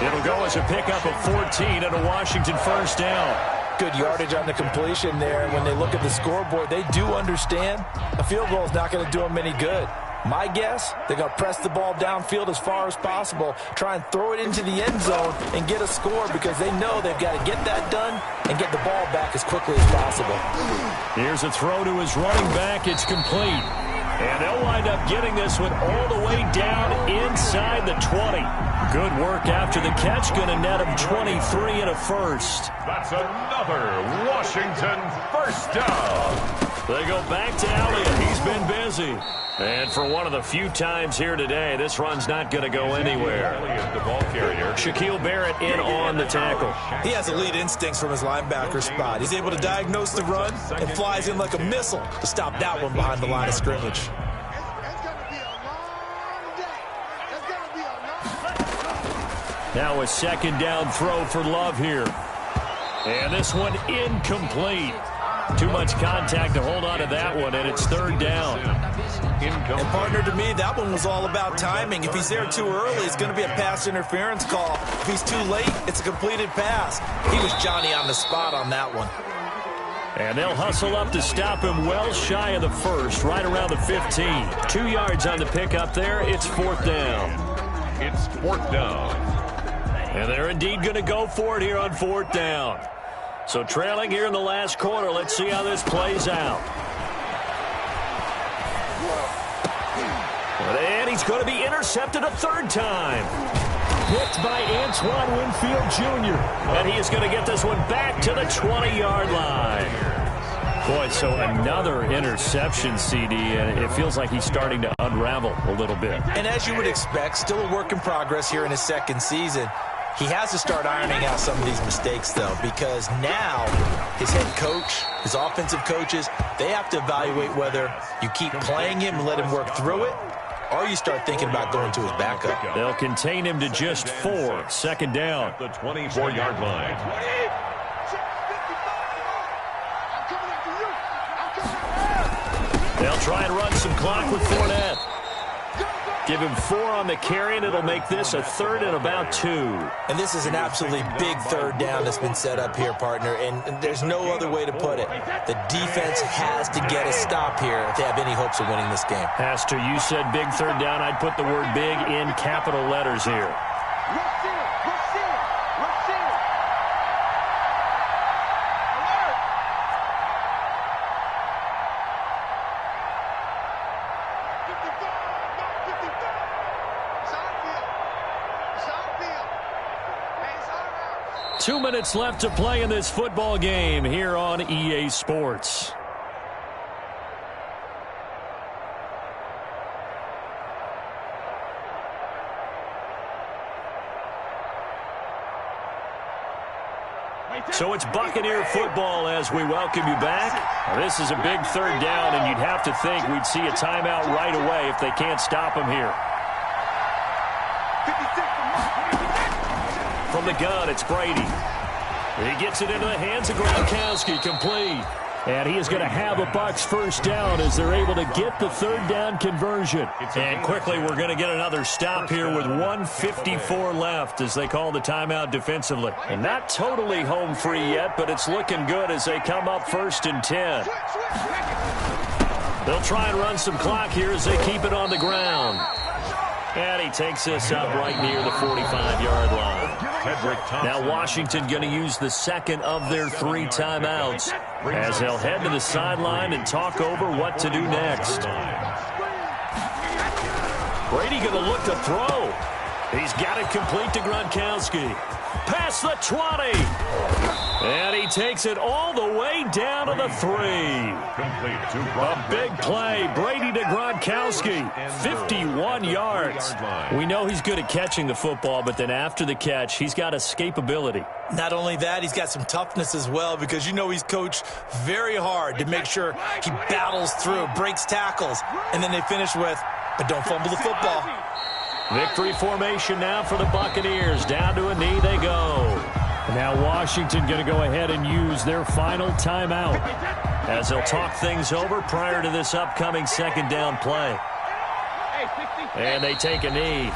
It'll go as a pickup of 14 and a Washington 1st down. Good yardage on the completion there. And when they look at the scoreboard, they do understand a field goal is not going to do them any good. My guess, they're going to press the ball downfield as far as possible, try and throw it into the end zone and get a score because they know they've got to get that done and get the ball back as quickly as possible. Here's a throw to his running back. It's complete. And they'll wind up getting this one all the way down inside the 20. Good work after the catch. Going to net him 23 and a 1st. That's another Washington 1st down. They go back to Elliott. He's been busy. And for one of the few times here today, this run's not going to go anywhere. Elliott, the ball carrier. Shaquille Barrett in on the tackle. He has elite instincts from his linebacker spot. He's able to diagnose the run and flies in like a missile to stop that one behind the line of scrimmage. Now a second down throw for Love here. And this one incomplete. Too much contact to hold on to that one, and it's third down. And partner, to me, that one was all about timing. If he's there too early, it's going to be a pass interference call. If he's too late, it's a completed pass. He was Johnny on the spot on that one. And they'll hustle up to stop him well shy of the first, right around the 15. 2 yards on the pickup there. It's fourth down. It's fourth down. And they're indeed going to go for it here on fourth down. So trailing here in the last quarter. Let's see how this plays out. And he's going to be intercepted a third time. Picked by Antoine Winfield Jr. And he is going to get this one back to the 20-yard line. Boy, so another interception, CD, and it feels like he's starting to unravel a little bit. And as you would expect, still a work in progress here in his second season. He has to start ironing out some of these mistakes, though, because now his head coach, his offensive coaches, they have to evaluate whether you keep playing him and let him work through it, or you start thinking about going to his backup. They'll contain him to just 4. Second down. The 24-yard line. They'll try and run some clock with Fournette. Give him 4 on the carry, and it'll make this a third and about 2. And this is an absolutely big third down that's been set up here, partner, and there's no other way to put it. The defense has to get a stop here if they have any hopes of winning this game. Pastor, you said big third down. I'd put the word big in capital letters here. Two minutes left to play in this football game here on EA Sports. So it's Buccaneer football as we welcome you back. Now, this is a big third down, and you'd have to think we'd see a timeout right away if they can't stop him here. From the gun, it's Brady. He gets it into the hands of Gronkowski, complete. And he is going to have a Bucs first down as they're able to get the third down conversion. And quickly, we're going to get another stop here with 1:54 left as they call the timeout defensively. And not totally home free yet, but it's looking good as they come up first and 10. They'll try and run some clock here as they keep it on the ground. And he takes this up right near the 45-yard line. Now Washington going to use the second of their 3 timeouts as they'll head to the sideline and talk over what to do next. Brady going to look to throw. He's got it complete to Gronkowski. Past the 20. And he takes it all the way down to the 3. A big play. Brady to Gronkowski. 51 yards. We know he's good at catching the football, but then after the catch, he's got escapability. Not only that, he's got some toughness as well because you know he's coached very hard to make sure he battles through, breaks tackles, and then they finish with, but don't fumble the football. Victory formation now for the Buccaneers. Down to a knee they go. Now Washington going to go ahead and use their final timeout as they'll talk things over prior to this upcoming second down play. And they take a knee.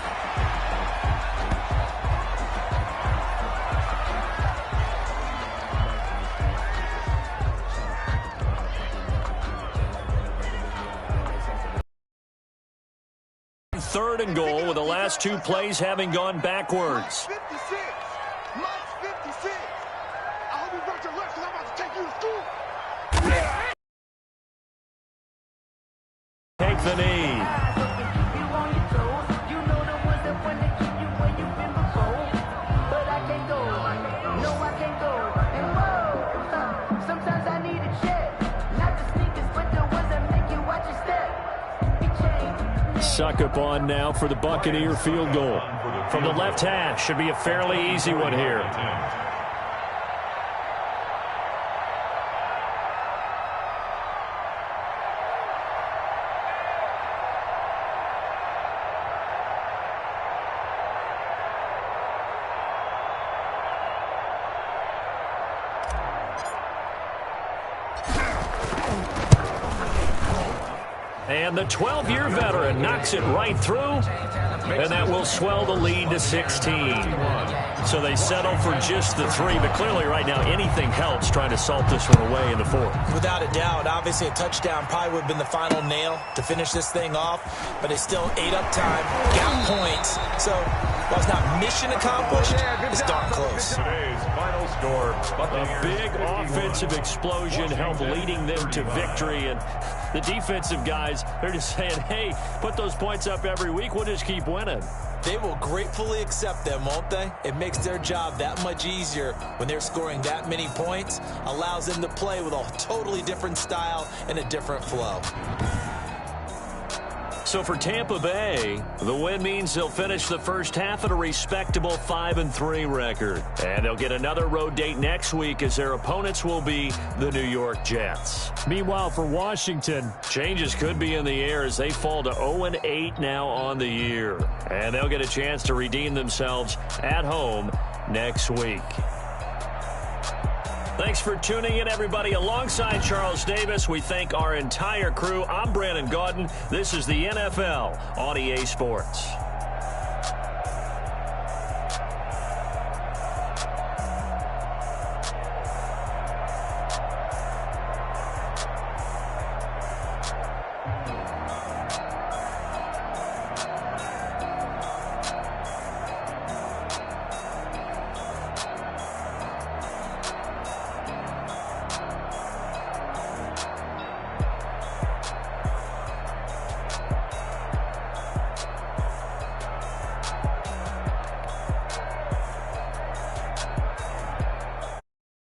Third and goal with the last 2 plays having gone backwards. Take the knee. Suck up on now for the Buccaneer field goal. From the left hash, should be a fairly easy one here. And the 12-year veteran knocks it right through, and that will swell the lead to 16. So they settle for just the 3, but clearly right now anything helps trying to salt this one away in the 4th. Without a doubt, obviously a touchdown probably would have been the final nail to finish this thing off, but it's still ate up time, got points. So while it's not mission accomplished, it's darn close. Today's final score. A big offensive explosion helped leading them to victory, and the defensive guys, they're just saying, hey, put those points up every week, we'll just keep winning. They will gratefully accept them, won't they? It makes their job that much easier when they're scoring that many points, allows them to play with a totally different style and a different flow. So for Tampa Bay, the win means they'll finish the first half at a respectable 5-3 record. And they'll get another road date next week as their opponents will be the New York Jets. Meanwhile, for Washington, changes could be in the air as they fall to 0-8 now on the year. And they'll get a chance to redeem themselves at home next week. Thanks for tuning in, everybody. Alongside Charles Davis, we thank our entire crew. I'm Brandon Gaudin. This is the NFL on EA Sports.